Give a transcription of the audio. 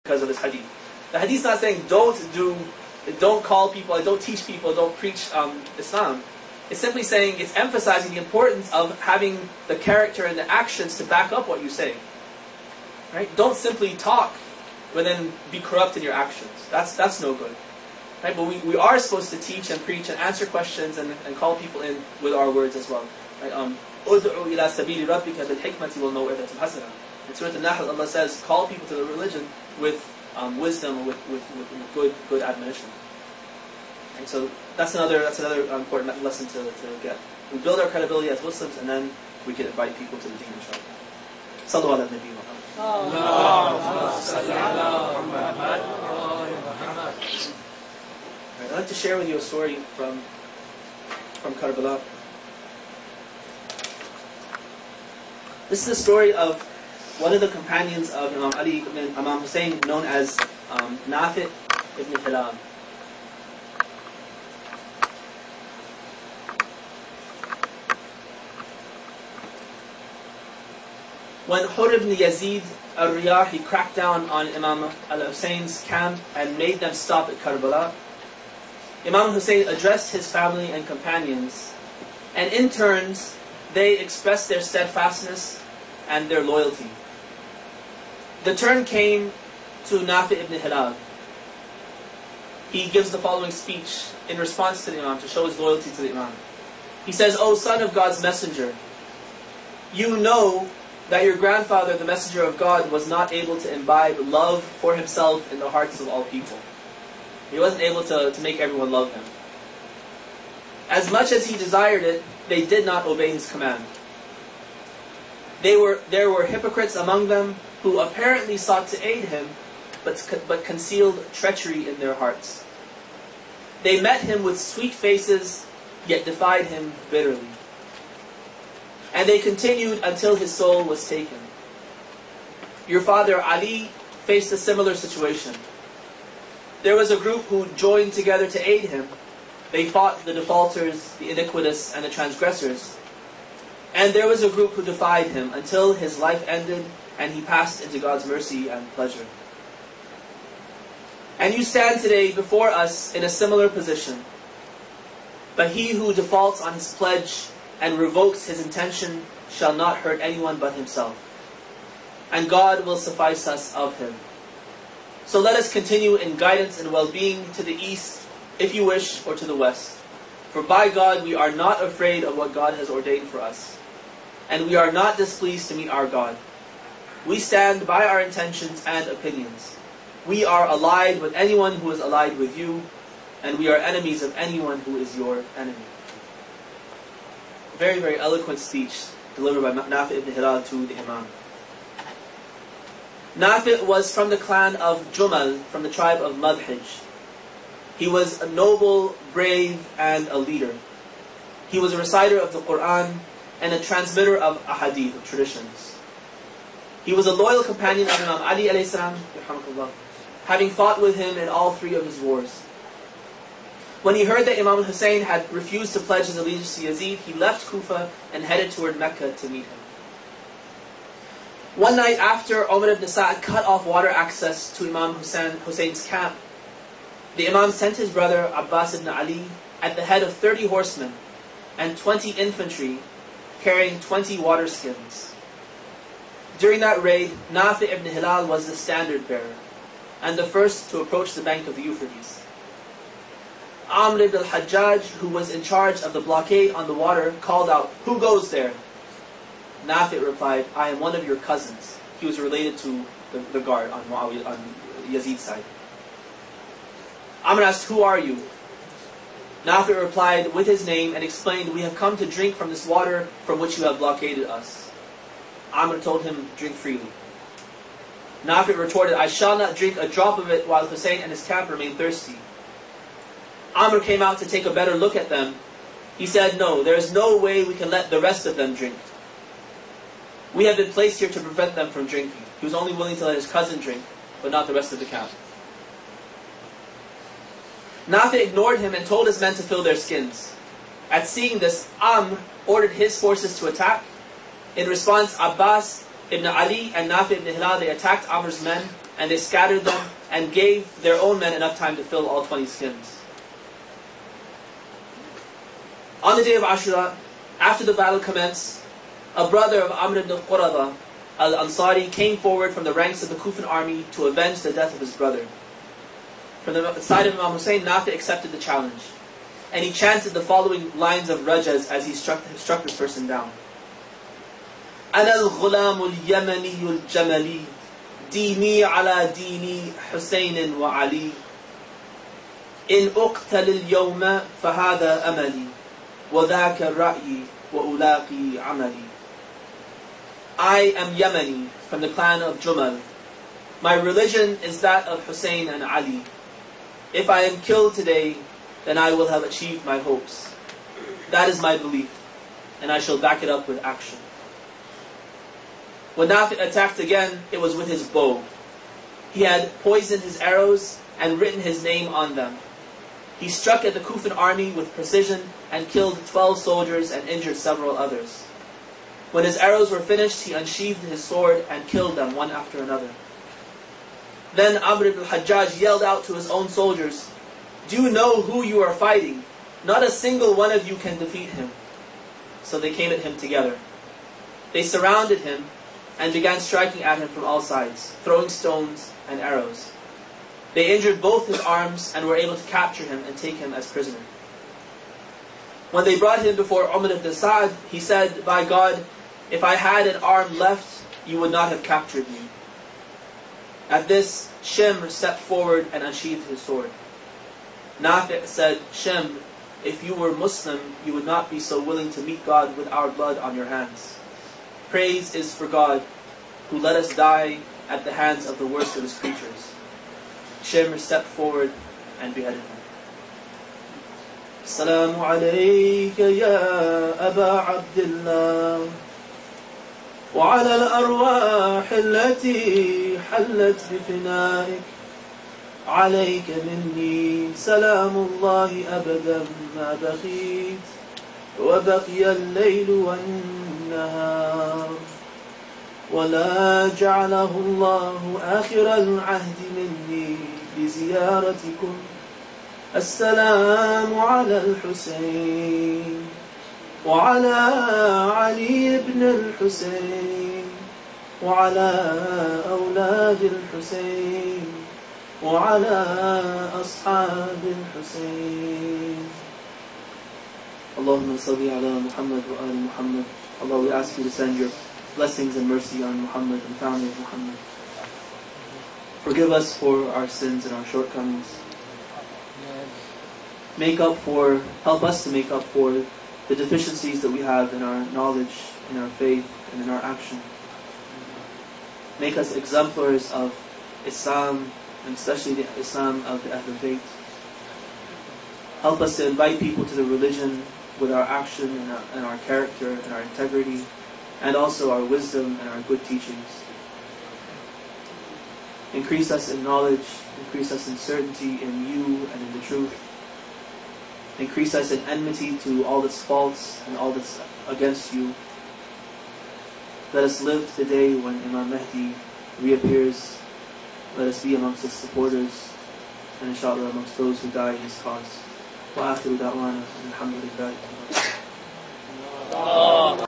because of this hadith. The hadith is not saying don't call people, don't teach people, don't preach Islam. It's simply saying, it's emphasizing the importance of having the character and the actions to back up what you say. Right? Don't simply talk, but then be corrupt in your actions. That's no good. Right? But we are supposed to teach and preach and answer questions and call people in with our words as well. Right? Ud'u ila sabili rabbika bil hikmati wal maw'idati hasana. In Surah An-Nahl, Allah says, call people to the religion with wisdom, with good admonition. And so that's another important lesson to get. We build our credibility as Muslims, and then we can invite people to the deen, inshallah. Sallu ala nabi Muhammad. I'd like to share with you a story from Karbala. This is the story of one of the companions of Imam Ali ibn Imam Hussein, known as Nafi ibn Hilal. When Hur ibn Yazid al-Riyahi cracked down on Imam al-Hussein's camp and made them stop at Karbala, Imam Hussein addressed his family and companions, and in turns they expressed their steadfastness and their loyalty. The turn came to Nafi ibn Hilal. He gives the following speech in response to the Imam to show his loyalty to the Imam. He says, "O son of God's messenger, you know that your grandfather, the messenger of God, was not able to imbibe love for himself in the hearts of all people. He wasn't able to make everyone love him. As much as he desired it, they did not obey his command. There were hypocrites among them who apparently sought to aid him, but concealed treachery in their hearts. They met him with sweet faces, yet defied him bitterly. And they continued until his soul was taken. Your father Ali faced a similar situation. There was a group who joined together to aid him. They fought the defaulters, the iniquitous, and the transgressors. And there was a group who defied him until his life ended and he passed into God's mercy and pleasure. And you stand today before us in a similar position. But he who defaults on his pledge and revokes his intention shall not hurt anyone but himself. And God will suffice us of him. So let us continue in guidance and well-being to the east, if you wish, or to the west. For by God we are not afraid of what God has ordained for us. And we are not displeased to meet our God. We stand by our intentions and opinions. We are allied with anyone who is allied with you, and we are enemies of anyone who is your enemy." Very, very eloquent speech delivered by Nafi ibn Hilal to the Imam. Nafi was from the clan of Jumal, from the tribe of Madhij. He was a noble, brave, and a leader. He was a reciter of the Quran and a transmitter of ahadith, of traditions. He was a loyal companion of Imam Ali alayhi salam, having fought with him in all three of his wars. When he heard that Imam Hussein had refused to pledge his allegiance to Yazid, he left Kufa and headed toward Mecca to meet him. One night after Umar ibn Sa'd cut off water access to Imam Hussein's camp, the Imam sent his brother Abbas ibn Ali at the head of 30 horsemen and 20 infantry carrying 20 water skins. During that raid, Nafi ibn Hilal was the standard bearer and the first to approach the bank of the Euphrates. Amr ibn al-Hajjaj, who was in charge of the blockade on the water, called out, "Who goes there?" Nafi replied, "I am one of your cousins." He was related to the guard on Yazid's side. Amr asked, "Who are you?" Nafi replied with his name and explained, "We have come to drink from this water from which you have blockaded us." Amr told him, "Drink freely." Nafi retorted, "I shall not drink a drop of it while Hussein and his camp remain thirsty." Amr came out to take a better look at them. He said, "No, there is no way we can let the rest of them drink. We have been placed here to prevent them from drinking." He was only willing to let his cousin drink, but not the rest of the camp. Nafi ignored him and told his men to fill their skins. At seeing this, Amr ordered his forces to attack. In response, Abbas ibn Ali and Nafi ibn Hilal, they attacked Amr's men and they scattered them and gave their own men enough time to fill all 20 skins. On the day of Ashura, after the battle commenced, a brother of Amr ibn Qurada al-Ansari came forward from the ranks of the Kufan army to avenge the death of his brother. From the side of Imam Hussein, Nafi accepted the challenge, and he chanted the following lines of Rajaz as he struck this person down. أنا الغلام اليمني الجملي ديني على ديني حسين وعلي إن أقتل اليوم فهذا أملي وذاك الرأي وألاقي عملي. I am Yemeni from the clan of Jumal. My religion is that of Hussein and Ali. If I am killed today, then I will have achieved my hopes. That is my belief, and I shall back it up with action. When Nafi attacked again, it was with his bow. He had poisoned his arrows and written his name on them. He struck at the Kufan army with precision and killed 12 soldiers and injured several others. When his arrows were finished, he unsheathed his sword and killed them one after another. Then Amr ibn al-Hajjaj yelled out to his own soldiers, "Do you know who you are fighting? Not a single one of you can defeat him." So they came at him together. They surrounded him and began striking at him from all sides, throwing stones and arrows. They injured both his arms and were able to capture him and take him as prisoner. When they brought him before Umar ibn Sa'd, he said, "By God, if I had an arm left, you would not have captured me." At this, Shimr stepped forward and unsheathed his sword. Nafi' said, "Shimr, if you were Muslim, you would not be so willing to meet God with our blood on your hands. Praise is for God, who let us die at the hands of the worst of his creatures." Shimr stepped forward and beheaded him. Assalamu alayka ya Aba Abdullah وعلى الأرواح التي حلت بفنائك عليك مني سلام الله أبدا ما بقيت وبقي الليل والنهار ولا جعله الله آخر العهد مني بزيارتكم السلام على الحسين وعلى علي بن الحسين وعلى أولاد الحسين وعلى أصحاب الحسين. اللهم صل على محمد وآل Muhammad. Allah, we ask you to send your blessings and mercy on Muhammad and family of Muhammad. Forgive us for our sins and our shortcomings. Help us to make up for the deficiencies that we have in our knowledge, in our faith, and in our action. Make us exemplars of Islam, and especially the Islam of the Ahlul Bayt. Help us to invite people to the religion with our action and our character and our integrity, and also our wisdom and our good teachings. Increase us in knowledge, increase us in certainty in you and in the truth. Increase us in enmity to all that's false and all that's against you. Let us live the day when Imam Mahdi reappears. Let us be amongst his supporters, and inshallah amongst those who die in his cause. Wa akhiru da'wana alhamdulillah.